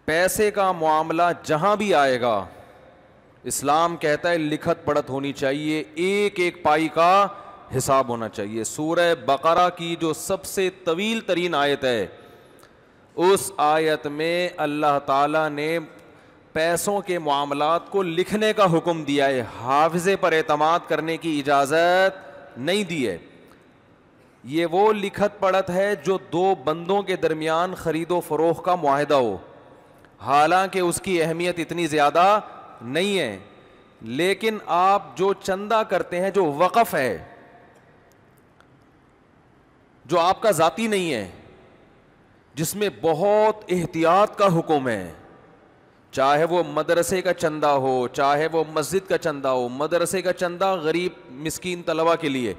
پیسے کا معاملہ جہاں بھی آئے گا اسلام کہتا ہے لکھت پڑھت ہونی چاہیے, ایک ایک پائی کا حساب ہونا چاہیے. سورہ بقرہ کی جو سب سے طویل ترین آیت ہے, اس آیت میں اللہ تعالیٰ نے پیسوں کے معاملات کو لکھنے کا حکم دیا ہے, حافظے پر اعتماد کرنے کی اجازت نہیں دی ہے. یہ وہ لکھت پڑھت ہے جو دو بندوں کے درمیان خرید و فروخت کا معاہدہ ہو, حالانکہ اس کی اہمیت اتنی زیادہ نہیں ہے. لیکن آپ جو چندہ کرتے ہیں, جو وقف ہے, جو آپ کا ذاتی نہیں ہے, جس میں بہت احتیاط کا حکم ہے, چاہے وہ مدرسے کا چندہ ہو, چاہے وہ مسجد کا چندہ ہو, مدرسے کا چندہ غریب مسکین طلبہ کے لیے,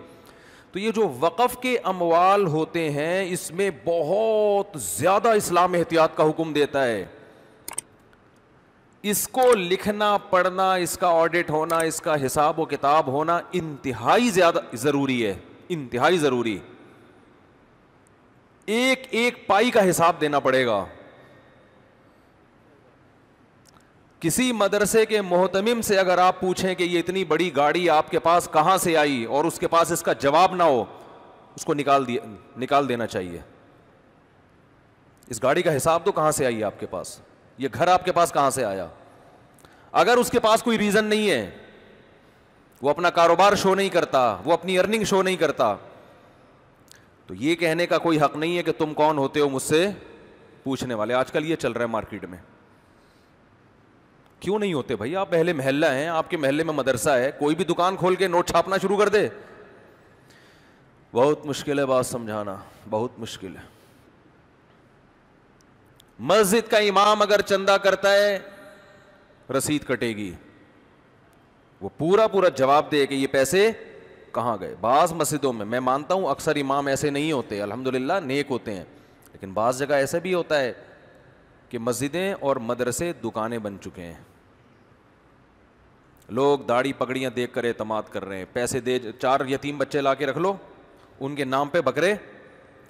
تو یہ جو وقف کے اموال ہوتے ہیں اس میں بہت زیادہ اسلام احتیاط کا حکم دیتا ہے. اس کو لکھنا پڑھنا, اس کا آڈٹ ہونا, اس کا حساب و کتاب ہونا انتہائی زیادہ ضروری ہے, انتہائی ضروری. ایک ایک پائی کا حساب دینا پڑے گا. کسی مدرسے کے محتمم سے اگر آپ پوچھیں کہ یہ اتنی بڑی گاڑی آپ کے پاس کہاں سے آئی, اور اس کے پاس اس کا جواب نہ ہو, اس کو نکال دینا چاہیے. اس گاڑی کا حساب تو کہاں سے آئی آپ کے پاس, یہ گھر آپ کے پاس کہاں سے آیا. اگر اس کے پاس کوئی ریزن نہیں ہے, وہ اپنا کاروبار شو نہیں کرتا, وہ اپنی ارننگ شو نہیں کرتا, تو یہ کہنے کا کوئی حق نہیں ہے کہ تم کون ہوتے ہو مجھ سے پوچھنے والے. آج کل یہ چل رہا ہے مارکیٹ میں. کیوں نہیں ہوتے بھائی؟ آپ اہل محلہ ہیں, آپ کے محلے میں مدرسہ ہے, کوئی بھی دکان کھول کے نوٹ چھاپنا شروع کر دے. بہت مشکل ہے بات سمجھانا, بہت مشکل ہے. مسجد کا امام اگر چندہ کرتا ہے رسید کٹے گی, وہ پورا جواب دے کہ یہ پیسے کہاں گئے. بعض مسجدوں میں مانتا ہوں اکثر امام ایسے نہیں ہوتے, الحمدللہ نیک ہوتے ہیں, لیکن بعض جگہ ایسا بھی ہوتا ہے کہ مسجدیں اور مدرسے دکانیں بن چکے ہیں. لوگ داڑھی پگڑیاں دیکھ کر اعتماد کر رہے ہیں, پیسے دے, 4 یتیم بچے لا کے رکھ لو, ان کے نام پہ بکرے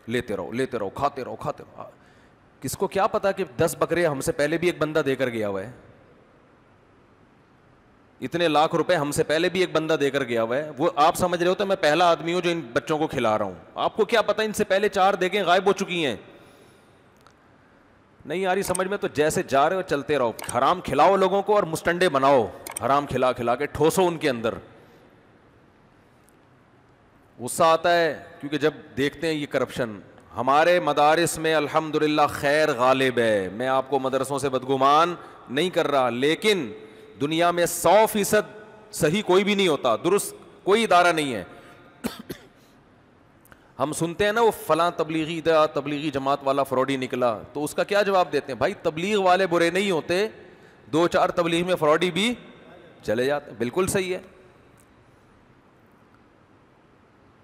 لیتے رہو, کھاتے رہو. کس کو کیا پتا کہ 10 بکرے ہم سے پہلے بھی ایک بندہ دے کر گیا ہوا ہے, اتنے لاکھ روپے ہم سے پہلے بھی ایک بندہ دے کر گیا ہوا ہے. وہ آپ سمجھ رہے ہو تو میں پہلا آدمی ہوں جو ان بچوں کو کھلا رہا ہوں. آپ کو کیا پتا ان سے پہلے 4 دیکھیں غائب ہو چکی ہیں. نہیں آ رہی سمجھ میں؟ تو جیسے جا رہے ہو چلتے رہو. حرام کھلاؤ لوگوں کو اور مستنڈے بناؤ, حرام کھلا کے ٹھوسو ان کے اندر. غصہ آتا ہے کیونکہ جب دیکھتے ہیں یہ کرپشن. ہمارے مدارس میں الحمدللہ خیر غالب ہے, میں آپ کو مدرسوں سے بدگمان نہیں کر رہا, لیکن دنیا میں 100% صحیح کوئی بھی نہیں ہوتا, درست کوئی ادارہ نہیں ہے. ہم سنتے ہیں نا وہ فلاں تبلیغی جماعت والا فراڈی نکلا, تو اس کا کیا جواب دیتے ہیں؟ بھائی تبلیغ والے برے نہیں ہوتے, 2-4 تبلیغ میں فراڈی بھی چلے جاتے. بالکل صحیح ہے.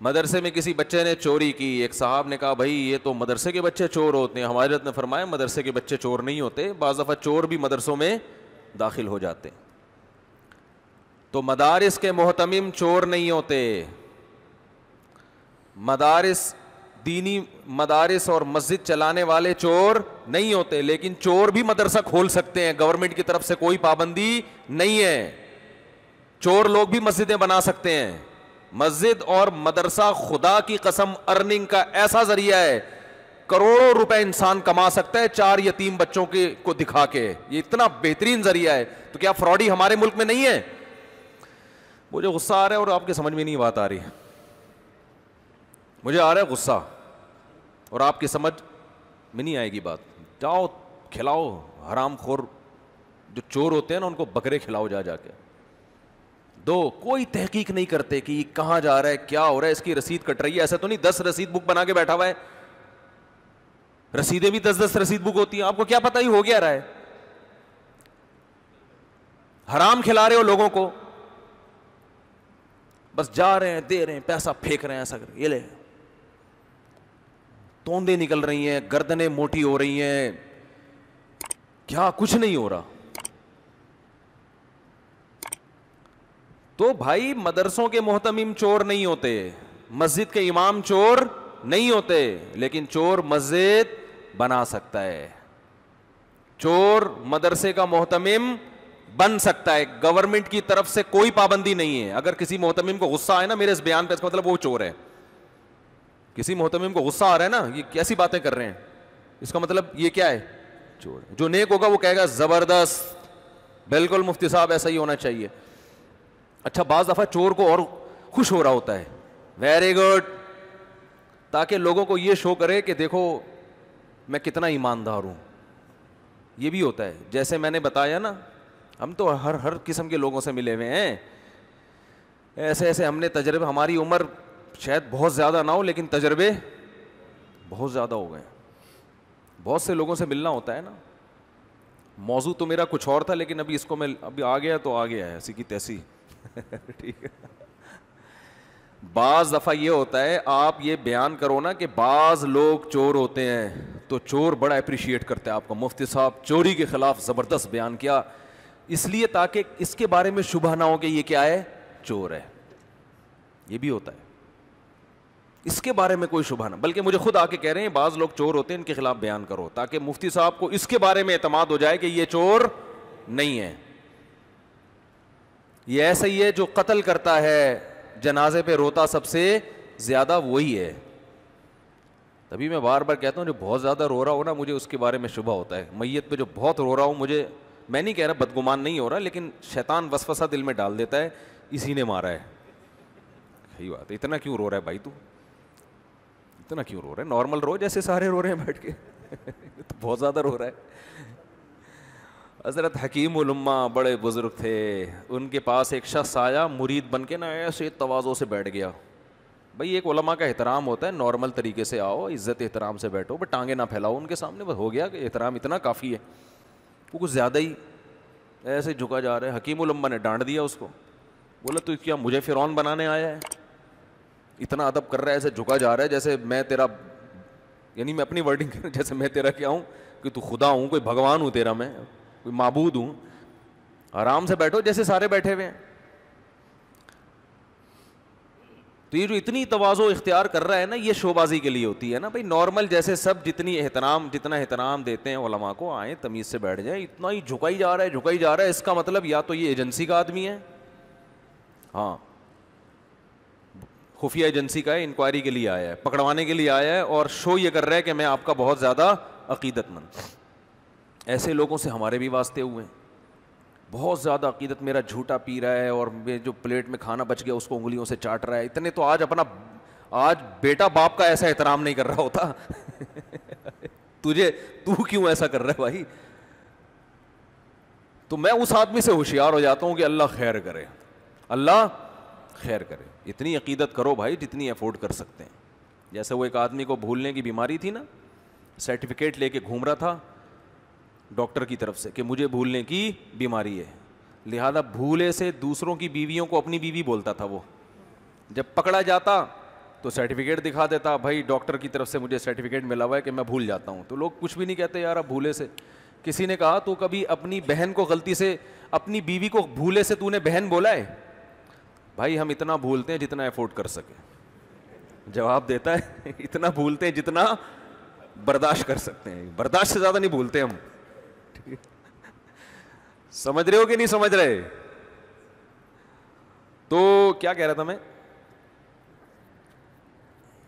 مدرسے میں کسی بچے نے چوری کی, ایک صاحب نے کہا بھائی یہ تو مدرسے کے بچے چور ہوتے ہیں. ہماری حضرت نے فرمایا مدرسے کے بچے چور نہیں ہوتے, بعض دفعہ چور بھی مدرسوں میں داخل ہو جاتے. تو مدارس کے محتمم چور نہیں ہوتے, دینی مدارس اور مسجد چلانے والے چور نہیں ہوتے, لیکن چور بھی مدرسہ کھول سکتے ہیں, گورنمنٹ کی طرف سے کوئی پابندی نہیں ہے. چور لوگ بھی مسجدیں بنا سکتے ہیں. مسجد اور مدرسہ خدا کی قسم ارننگ کا ایسا ذریعہ ہے, کروڑوں روپے انسان کما سکتا ہے 4 یتیم بچوں کو دکھا کے. یہ اتنا بہترین ذریعہ ہے. تو کیا فراڈی ہمارے ملک میں نہیں ہے؟ مجھے غصہ آ رہا ہے اور آپ کی سمجھ میں نہیں بات آ رہی. مجھے آ رہا ہے غصہ اور آپ کی سمجھ میں نہیں آئے گی بات. جاؤ کھلاؤ, حرام خور جو چور ہوتے ہیں نا ان کو بکرے کھلاؤ جا کے. کوئی تحقیق نہیں کرتے کہ یہ کہاں جا رہا ہے, کیا ہو رہا ہے, اس کی رسید کٹ رہی ہے. ایسا تو نہیں 10 رسید بک بنا کے بیٹھا ہوا ہے, رسیدیں بھی 10 رسید بک ہوتی ہیں. آپ کو کیا پتا ہی ہو گیا رہا ہے. حرام کھلا رہے ہو لوگوں کو, بس جا رہے ہیں, دے رہے ہیں, پیسہ پھینک رہے ہیں, ایسا کر یہ لے. توندیں نکل رہی ہیں, گردنیں موٹی ہو رہی ہیں, کیا کچھ نہیں ہو رہا. تو بھائی مدرسوں کے محتمم چور نہیں ہوتے, مسجد کے امام چور نہیں ہوتے, لیکن چور مسجد بنا سکتا ہے. چور مدرسے کا محتمم بن سکتا ہے, گورنمنٹ کی طرف سے کوئی پابندی نہیں ہے. اگر کسی محتمم کو غصہ آئے نا میرے اس بیان پہ, اس کا مطلب وہ چور ہے. کسی محتمم کو غصہ آ رہا ہے نا, یہ کیسی باتیں کر رہے ہیں, اس کا مطلب یہ کیا ہے, چور. جو نیک ہوگا وہ کہے گا زبردست, بالکل مفتی صاحب ایسا ہی ہونا چاہیے. اچھا بعض دفعہ چور کو اور خوش ہو رہا ہوتا ہے, ویری گڈ, تاکہ لوگوں کو یہ شو کرے کہ دیکھو میں کتنا ایماندار ہوں. یہ بھی ہوتا ہے. جیسے میں نے بتایا نا, ہم تو ہر قسم کے لوگوں سے ملے ہوئے ہیں, ایسے ایسے ہم نے تجربے, ہماری عمر شاید بہت زیادہ نہ ہو لیکن تجربے بہت زیادہ ہو گئے. بہت سے لوگوں سے ملنا ہوتا ہے نا. موضوع تو میرا کچھ اور تھا لیکن ابھی اس کو میں ابھی آ گیا تو آ گیا ہے ایسی کی تیسی. ٹھیک ہے. بعض دفعہ یہ ہوتا ہے, آپ یہ بیان کرو نا کہ بعض لوگ چور ہوتے ہیں تو چور بڑا اپریشیٹ کرتے ہیں آپ کا, مفتی صاحب چوری کے خلاف زبردست بیان کیا, اس لیے تاکہ اس کے بارے میں شبہ نہ ہو کہ یہ کیا ہے, چور ہے. یہ بھی ہوتا ہے, اس کے بارے میں کوئی شبہ نہ, بلکہ مجھے خود آ کے کہہ رہے ہیں بعض لوگ چور ہوتے ہیں ان کے خلاف بیان کرو, تاکہ مفتی صاحب کو اس کے بارے میں اعتماد ہو جائے کہ یہ چور نہیں ہے. یہ ایسا ہی ہے جو قتل کرتا ہے, جنازے پہ روتا سب سے زیادہ وہی ہے. تبھی میں بار بار کہتا ہوں جو بہت زیادہ رو رہا ہو نا, مجھے اس کے بارے میں شبہ ہوتا ہے. میت پہ جو بہت رو رہا ہوں, مجھے, میں نہیں کہہ رہا بدگمان نہیں ہو رہا, لیکن شیطان وسوسہ دل میں ڈال دیتا ہے اسی نے مارا ہے. یہی بات ہے, اتنا کیوں رو رہا ہے بھائی, تو اتنا کیوں رو رہا ہے, نارمل رو جیسے سارے رو رہے ہیں بیٹھ کے. تو بہت زیادہ رو رہا ہے. حضرت حکیم الامہ بڑے بزرگ تھے, ان کے پاس ایک شخص آیا مرید بن کے نا, ایسے تواضع سے بیٹھ گیا. بھائی ایک علماء کا احترام ہوتا ہے, نارمل طریقے سے آؤ, عزت احترام سے بیٹھو, بس ٹانگیں نہ پھیلاؤ ان کے سامنے, بس ہو گیا کہ احترام اتنا کافی ہے. وہ کچھ زیادہ ہی ایسے جھکا جا رہا ہے. حکیم الامہ نے ڈانٹ دیا اس کو, بولا تو کیا مجھے فرعون بنانے آیا ہے, اتنا ادب کر رہا ہے, ایسے جھکا جا رہا ہے جیسے میں تیرا, یعنی میں اپنی ورڈنگ جیسے میں تیرا کیا ہوں, کہ تو خدا ہوں, کوئی بھگوان ہوں تیرا, میں کوئی معبود ہوں. آرام سے بیٹھو جیسے سارے بیٹھے ہوئے ہیں. تو یہ جو اتنی تواضع اختیار کر رہا ہے نا, یہ شو بازی کے لیے ہوتی ہے نا. بھائی نارمل جیسے سب جتنا احترام دیتے ہیں علماء کو, آئیں تمیز سے بیٹھ جائیں. اتنا ہی جھکائی جا رہا ہے, اس کا مطلب یا تو یہ ایجنسی کا آدمی ہے, ہاں خفیہ ایجنسی کا ہے, انکوائری کے لیے آیا ہے, پکڑوانے کے لیے آیا ہے, اور شو یہ کر رہا ہے کہ میں آپ کا بہت زیادہ عقیدت مند. ایسے لوگوں سے ہمارے بھی واسطے ہوئے ہیں. بہت زیادہ عقیدت, میرا جھوٹا پی رہا ہے, اور جو پلیٹ میں کھانا بچ گیا اس کو انگلیوں سے چاٹ رہا ہے. اتنے تو آج بیٹا باپ کا ایسا احترام نہیں کر رہا ہوتا. تو کیوں ایسا کر رہا ہے بھائی. تو میں اس آدمی سے ہوشیار ہو جاتا ہوں کہ اللہ خیر کرے, اللہ خیر کرے. اتنی عقیدت کرو بھائی جتنی افورڈ کر سکتے ہیں. جیسے وہ ایک آدمی کو بھولنے کی بیماری تھی نا, سرٹیفکیٹ لے کے گھوم رہا تھا ڈاکٹر کی طرف سے کہ مجھے بھولنے کی بیماری ہے, لہذا بھولے سے دوسروں کی بیویوں کو اپنی بیوی بولتا تھا. وہ جب پکڑا جاتا تو سرٹیفکیٹ دکھا دیتا, بھائی ڈاکٹر کی طرف سے مجھے سرٹیفکیٹ ملا ہوا ہے کہ میں بھول جاتا ہوں. تو لوگ کچھ بھی نہیں کہتے یار اب بھولے سے. کسی نے کہا تو کبھی اپنی بہن کو غلطی سے, اپنی بیوی کو بھولے سے تو نے بہن بولا ہے؟ بھائی ہم اتنا بھولتے ہیں جتنا افورڈ کر سکیں. جواب دیتا ہے اتنا بھولتے ہیں جتنا برداشت کر سکتے ہیں, برداشت سے زیادہ نہیں بھولتے ہم. سمجھ رہے ہو کہ نہیں سمجھ رہے؟ تو کیا کہہ رہا تھا میں,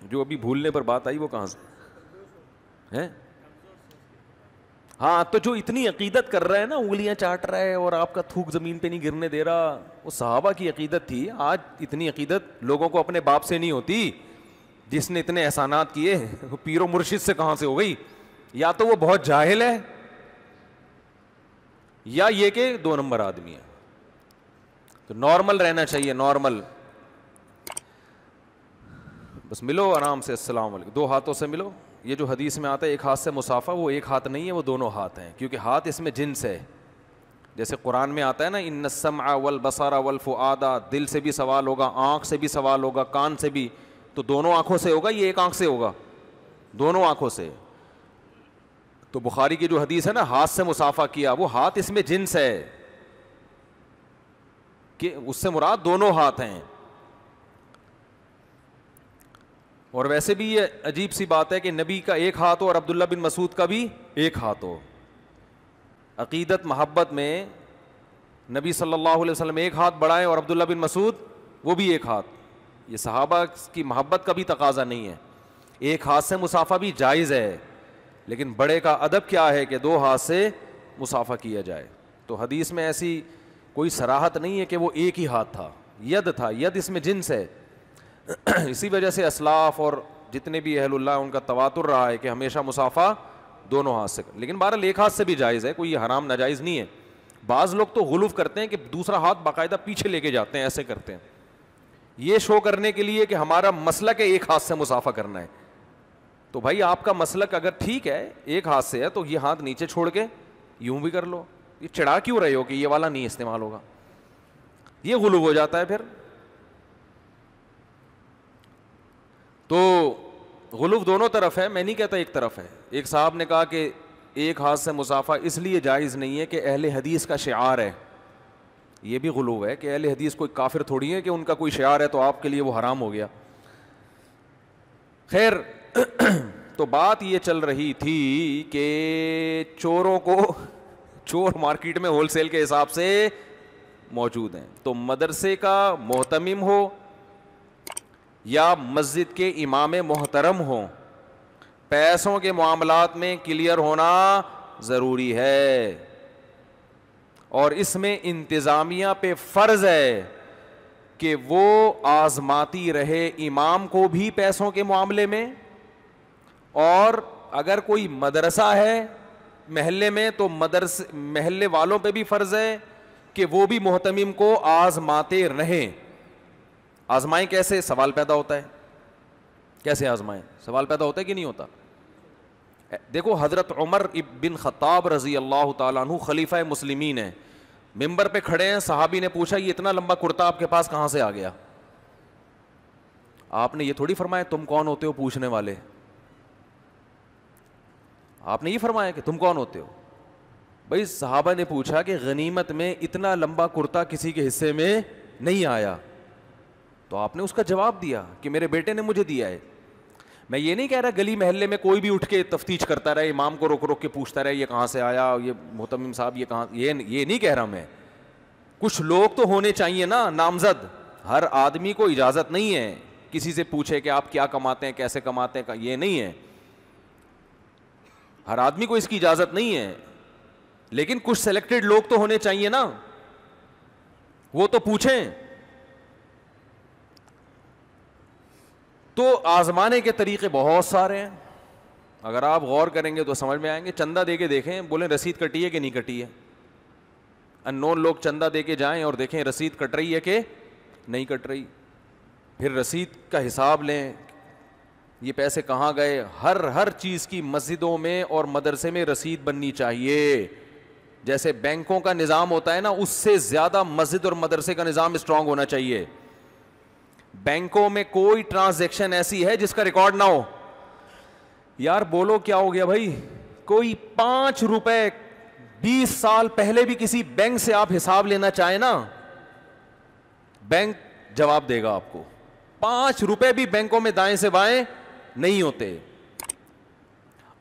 جو ابھی بھولنے پر بات آئی وہ کہاں سے ہے؟ ہاں, تو جو اتنی عقیدت کر رہا ہے نا, انگلیاں چاٹ رہا ہے اور آپ کا تھوک زمین پہ نہیں گرنے دے رہا, وہ صحابہ کی عقیدت تھی. آج اتنی عقیدت لوگوں کو اپنے باپ سے نہیں ہوتی جس نے اتنے احسانات کیے, وہ پیر و مرشد سے کہاں سے ہو گئی. یا تو وہ بہت جاہل ہے, یا یہ کہ 2 نمبر آدمی ہے. تو نارمل رہنا چاہیے, نارمل. بس ملو آرام سے, السلام علیکم, 2 ہاتھوں سے ملو. یہ جو حدیث میں آتا ہے ایک ہاتھ سے مصافحہ, وہ ایک ہاتھ نہیں ہے, وہ دونوں ہاتھ ہیں, کیونکہ ہاتھ اس میں جنس ہے. جیسے قرآن میں آتا ہے نا, ان السمع والبصر والفؤاد, دل سے بھی سوال ہوگا, آنکھ سے بھی سوال ہوگا, کان سے بھی. تو دونوں آنکھوں سے ہوگا, یہ ایک آنکھ سے ہوگا؟ دونوں آنکھوں سے. تو بخاری کی جو حدیث ہے نا, ہاتھ سے مصافحہ کیا, وہ ہاتھ اس میں جنس ہے کہ اس سے مراد دونوں ہاتھ ہیں. اور ویسے بھی یہ عجیب سی بات ہے کہ نبی کا ایک ہاتھ ہو اور عبداللہ بن مسعود کا بھی ایک ہاتھ ہو. عقیدت محبت میں نبی صلی اللہ علیہ وسلم ایک ہاتھ بڑھائیں اور عبداللہ بن مسعود وہ بھی ایک ہاتھ. یہ صحابہ کی محبت کا بھی تقاضا نہیں ہے. ایک ہاتھ سے مصافحہ بھی جائز ہے, لیکن بڑے کا ادب کیا ہے کہ 2 ہاتھ سے مصافحہ کیا جائے. تو حدیث میں ایسی کوئی صراحت نہیں ہے کہ وہ ایک ہی ہاتھ تھا, ید تھا. ید اس میں جنس ہے. اسی وجہ سے اسلاف اور جتنے بھی اہل اللہ ان کا تواتر رہا ہے کہ ہمیشہ مصافحہ دونوں ہاتھ سے. لیکن بہرحال ایک ہاتھ سے بھی جائز ہے, کوئی یہ حرام ناجائز نہیں ہے. بعض لوگ تو غلو کرتے ہیں کہ دوسرا ہاتھ باقاعدہ پیچھے لے کے جاتے ہیں, ایسے کرتے ہیں, یہ شو کرنے کے لیے کہ ہمارا مسلک ہے ایک ہاتھ سے مصافحہ کرنا ہے. تو بھائی آپ کا مسلک اگر ٹھیک ہے ایک ہاتھ سے ہے تو یہ ہاتھ نیچے چھوڑ کے یوں بھی کر لو. یہ چڑھا کیوں رہے ہو کہ یہ والا نہیں استعمال ہوگا؟ یہ غلو ہو جاتا ہے پھر. تو غلو دونوں طرف ہے, میں نہیں کہتا ایک طرف ہے. ایک صاحب نے کہا کہ ایک ہاتھ سے مصافحہ اس لیے جائز نہیں ہے کہ اہل حدیث کا شعار ہے. یہ بھی غلو ہے کہ اہل حدیث کوئی کافر تھوڑی ہے کہ ان کا کوئی شعار ہے تو آپ کے لیے وہ حرام ہو گیا. خیر, تو بات یہ چل رہی تھی کہ چوروں کو, چور مارکیٹ میں ہول سیل کے حساب سے موجود ہیں. تو مدرسے کا محتمم ہو یا مسجد کے امام محترم ہوں, پیسوں کے معاملات میں کلیئر ہونا ضروری ہے. اور اس میں انتظامیہ پہ فرض ہے کہ وہ آزماتی رہے امام کو بھی پیسوں کے معاملے میں, اور اگر کوئی مدرسہ ہے محلے میں تو محلے والوں پہ بھی فرض ہے کہ وہ بھی محتمم کو آزماتے رہیں. آزمائیں کیسے؟ سوال پیدا ہوتا ہے. کیسے آزمائیں؟ سوال پیدا ہوتا ہے کہ نہیں ہوتا؟ دیکھو حضرت عمر بن خطاب رضی اللہ تعالیٰ عنہ خلیفہ مسلمین ہیں, ممبر پہ کھڑے ہیں, صحابی نے پوچھا یہ اتنا لمبا کرتا آپ کے پاس کہاں سے آ گیا؟ آپ نے یہ تھوڑی فرمایا تم کون ہوتے ہو پوچھنے والے, آپ نے یہ فرمایا کہ تم کون ہوتے ہو. بھائی صحابہ نے پوچھا کہ غنیمت میں اتنا لمبا کرتا کسی کے حصے میں نہیں آیا, تو آپ نے اس کا جواب دیا کہ میرے بیٹے نے مجھے دیا ہے. میں یہ نہیں کہہ رہا گلی محلے میں کوئی بھی اٹھ کے تفتیش کرتا رہے, امام کو روک روک کے پوچھتا رہے یہ کہاں سے آیا, یہ محتمم صاحب یہ کہاں, یہ نہیں کہہ رہا میں. کچھ لوگ تو ہونے چاہیے نا نامزد. ہر آدمی کو اجازت نہیں ہے کسی سے پوچھے کہ آپ کیا کماتے ہیں, کیسے کماتے ہیں, یہ نہیں ہے. ہر آدمی کو اس کی اجازت نہیں ہے, لیکن کچھ سلیکٹڈ لوگ تو ہونے چاہیے نا, وہ تو پوچھیں. تو آزمانے کے طریقے بہت سارے ہیں, اگر آپ غور کریں گے تو سمجھ میں آئیں گے. چندہ دے کے دیکھیں, بولیں رسید کٹی ہے کہ نہیں کٹی ہے. اننون لوگ چندہ دے کے جائیں اور دیکھیں رسید کٹ رہی ہے کہ نہیں کٹ رہی. پھر رسید کا حساب لیں, یہ پیسے کہاں گئے. ہر چیز کی مسجدوں میں اور مدرسے میں رسید بننی چاہیے. جیسے بینکوں کا نظام ہوتا ہے نا, اس سے زیادہ مسجد اور مدرسے کا نظام اسٹرانگ ہونا چاہیے. بینکوں میں کوئی ٹرانزیکشن ایسی ہے جس کا ریکارڈ نہ ہو. یار بولو کیا ہو گیا بھائی, کوئی 5 روپے 20 سال پہلے بھی کسی بینک سے آپ حساب لینا چاہیں نا, بینک جواب دے گا آپ کو. 5 روپے بھی بینکوں میں دائیں سے بائیں نہیں ہوتے.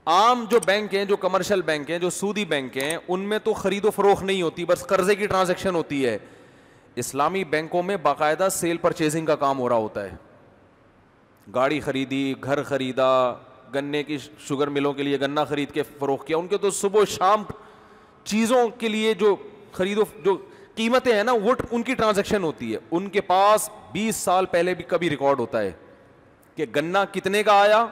عام جو بینک ہیں, جو کمرشل بینک ہیں, جو سودی بینک ہیں, ان میں تو خرید و فروخت نہیں ہوتی, بس قرضے کی ٹرانزیکشن ہوتی ہے. اسلامی بینکوں میں باقاعدہ سیل پرچیزنگ کا کام ہو رہا ہوتا ہے. گاڑی خریدی, گھر خریدا, گنے کی شوگر ملوں کے لیے گنا خرید کے فروخت کیا. ان کے تو صبح و شام چیزوں کے لیے جو جو قیمتیں ہیں نا, وہ ان کی ٹرانزیکشن ہوتی ہے. ان کے پاس 20 سال پہلے بھی کبھی ریکارڈ ہوتا ہے کہ گنا کتنے کا آیا,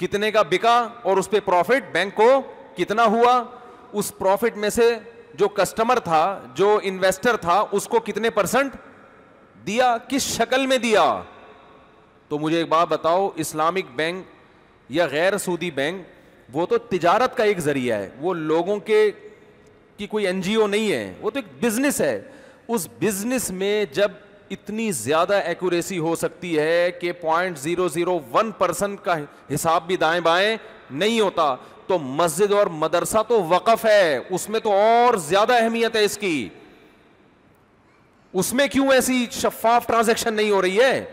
کتنے کا بکا, اور اس پہ پروفٹ بینک کو کتنا ہوا. اس پروفٹ میں سے جو کسٹمر تھا, جو انویسٹر تھا, اس کو کتنے پرسنٹ دیا, کس شکل میں دیا. تو مجھے ایک بات بتاؤ, اسلامک بینک یا غیر سودی بینک وہ تو تجارت کا ایک ذریعہ ہے, وہ لوگوں کی کوئی این جی او نہیں ہے, وہ تو ایک بزنس ہے. اس بزنس میں جب اتنی زیادہ ایکوریسی ہو سکتی ہے کہ 0.001% کا حساب بھی دائیں بائیں نہیں ہوتا, تو مسجد اور مدرسہ تو وقف ہے, اس میں تو اور زیادہ اہمیت ہے اس کی. اس میں کیوں ایسی شفاف ٹرانزیکشن نہیں ہو رہی ہے؟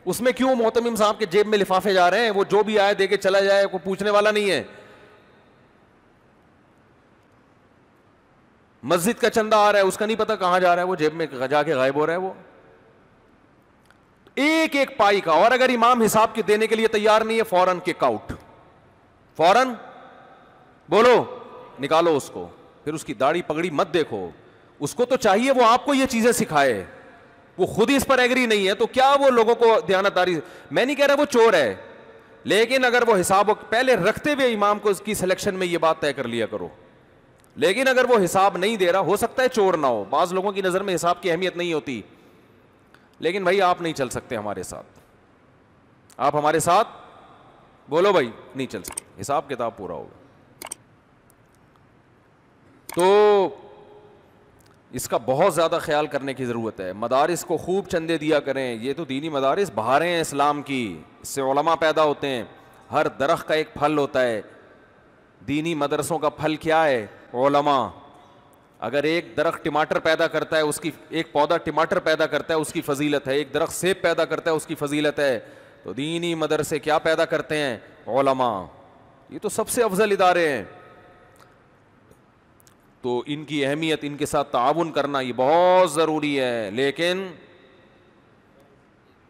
اس میں کیوں محتمم صاحب کے جیب میں لفافے جا رہے ہیں, وہ جو بھی آئے دے کے چلا جائے, کوئی پوچھنے والا نہیں ہے. مسجد کا چندہ آ رہا ہے، اس کا نہیں پتا کہاں جا رہا ہے، وہ جیب میں جا کے غائب ہو رہا ہے وہ ایک ایک پائی کا. اور اگر امام حساب کے دینے کے لیے تیار نہیں ہے، فوراً کک آؤٹ، فوراً بولو نکالو اس کو. پھر اس کی داڑھی پگڑی مت دیکھو، اس کو تو چاہیے وہ آپ کو یہ چیزیں سکھائے، وہ خود ہی اس پر ایگری نہیں ہے تو کیا وہ لوگوں کو دیانتداری. میں نہیں کہہ رہا وہ چور ہے، لیکن اگر وہ حساب پہلے رکھتے ہوئے امام کو اس کی سلیکشن میں یہ بات طے کر لیا کرو. لیکن اگر وہ حساب نہیں دے رہا، ہو سکتا ہے چور نہ ہو، بعض لوگوں کی نظر میں حساب کی اہمیت نہیں ہوتی، لیکن بھائی آپ نہیں چل سکتے ہمارے ساتھ، آپ ہمارے ساتھ بولو بھائی نہیں چل سکتے، حساب کتاب پورا ہوگا. تو اس کا بہت زیادہ خیال کرنے کی ضرورت ہے. مدارس کو خوب چندے دیا کریں، یہ تو دینی مدارس بہاریں ہیں اسلام کی، اس سے علماء پیدا ہوتے ہیں. ہر درخت کا ایک پھل ہوتا ہے، دینی مدرسوں کا پھل کیا ہے؟ علماء. اگر ایک درخت ٹماٹر پیدا کرتا ہے، اس کی ایک پودا ٹماٹر پیدا کرتا ہے، اس کی فضیلت ہے. ایک درخت سیب پیدا کرتا ہے، اس کی فضیلت ہے. تو دینی مدرسے کیا پیدا کرتے ہیں؟ علماء. یہ تو سب سے افضل ادارے ہیں. تو ان کی اہمیت، ان کے ساتھ تعاون کرنا یہ بہت ضروری ہے. لیکن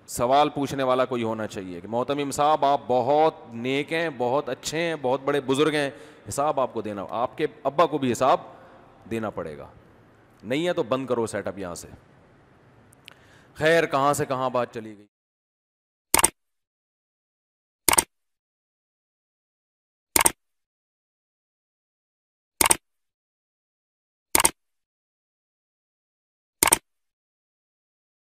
سوال پوچھنے والا کوئی ہونا چاہیے کہ محتمم صاحب آپ بہت نیک ہیں، بہت اچھے ہیں، بہت بڑے بزرگ ہیں، حساب آپ کو دینا، آپ کے ابا کو بھی حساب دینا پڑے گا. نہیں ہے تو بند کرو سیٹ اپ یہاں سے. خیر کہاں سے کہاں بات چلی گئی.